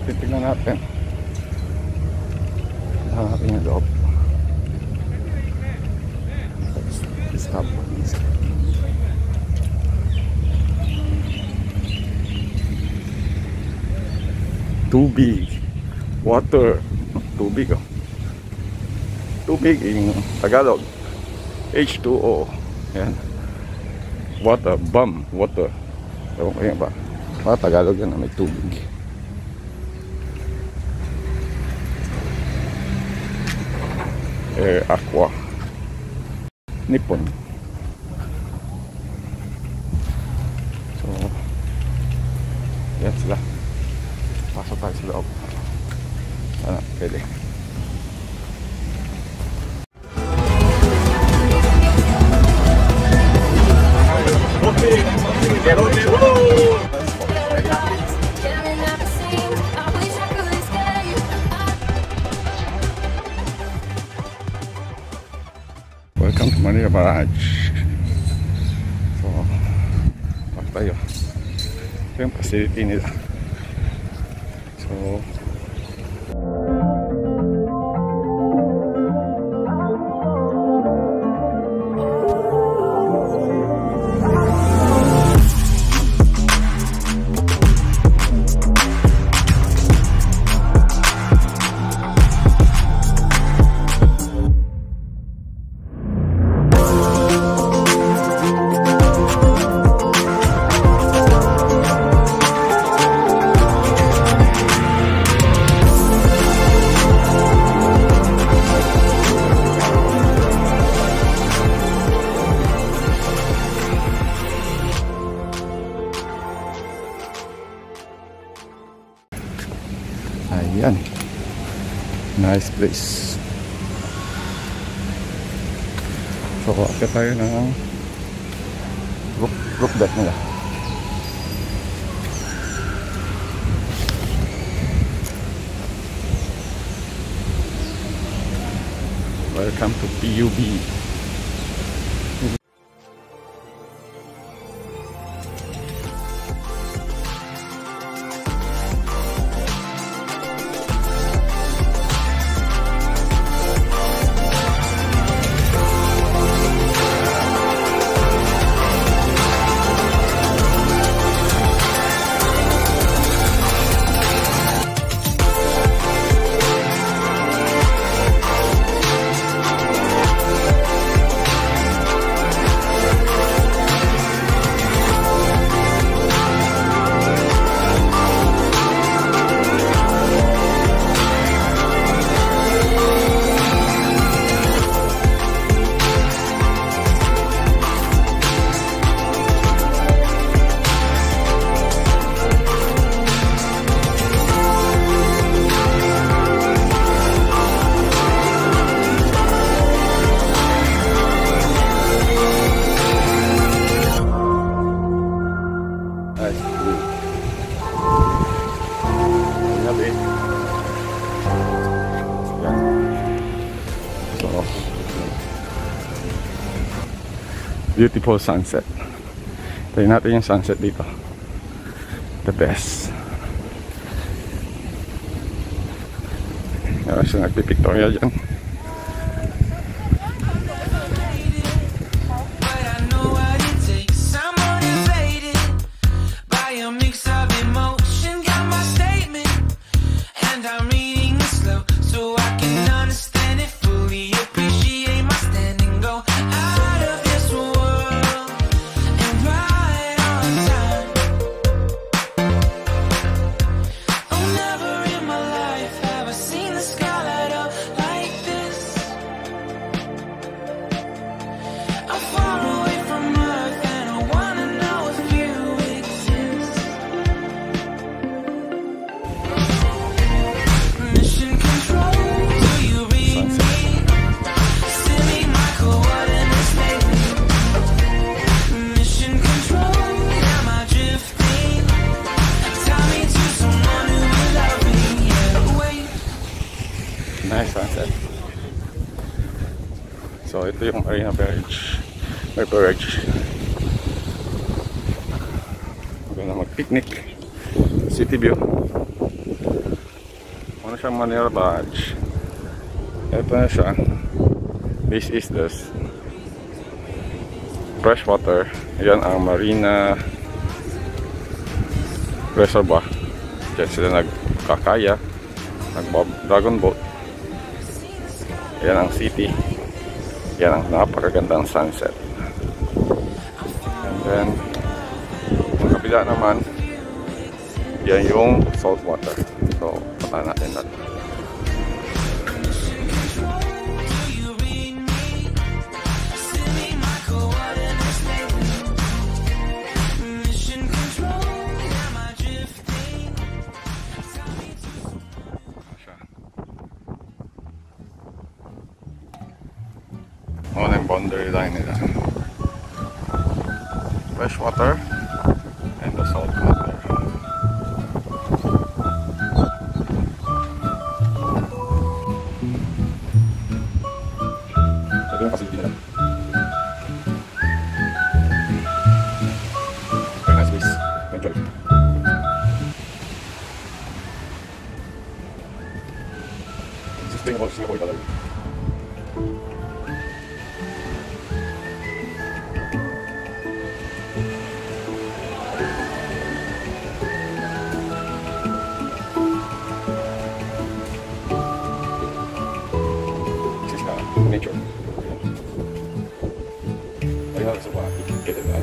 titignan natin. Hanapin yung loob. Stop. Tubig, water, tubig oh. Tubig in Tagalog, H2O. Yan. Water, bomb, water. Ewan ko yan ba? Tagalog yan na may tubig. Aqua. Nippon. So, yan sila. Pasok tayo sa loob. Ano, pwede. Welcome to Marina Barrage. So, pasok tayo. Ito yung facility nila. So, ayan, nice place. So akit tayo ng roof deck nila. Welcome to PUB. Beautiful sunset. Tayo natin yung sunset dito. The best. Meron siya nagpipictorial dyan. Nice sunset. So ito yung Marina Barrage. Maganda mag-picnic. City view. Ano siya, Marina Barrage. Ito na siya. This is the freshwater. Yan ang Marina Reservoir. Diyan sila nagkakaya, nag-dragon boat. Yan ang city. Yan ang napakagandang sunset. And then ang kabila naman, yan yung salt water. So punta natin natin. Yung boundary line nila. Fresh water and the salt water. Ito yung facility nila. Very nice place. Enjoy. Existing about Singapore talaga. Nature. Ayun, so what? Get it out.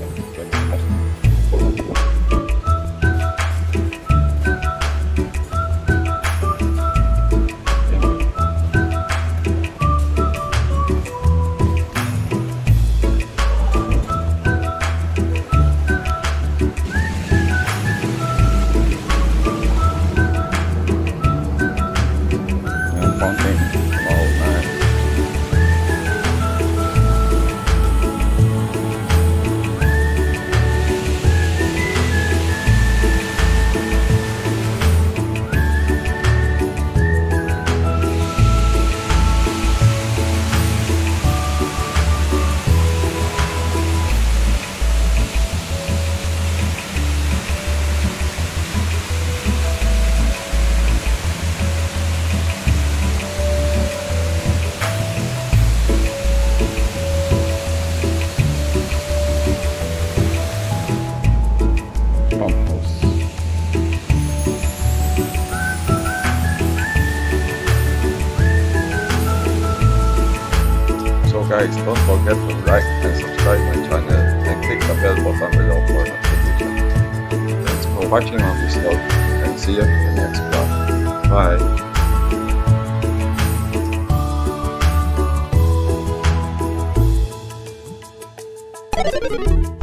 Guys, don't forget to like and subscribe my channel and click the bell button below for notifications. Thanks for watching on VisLog and see you in the next vlog. Bye.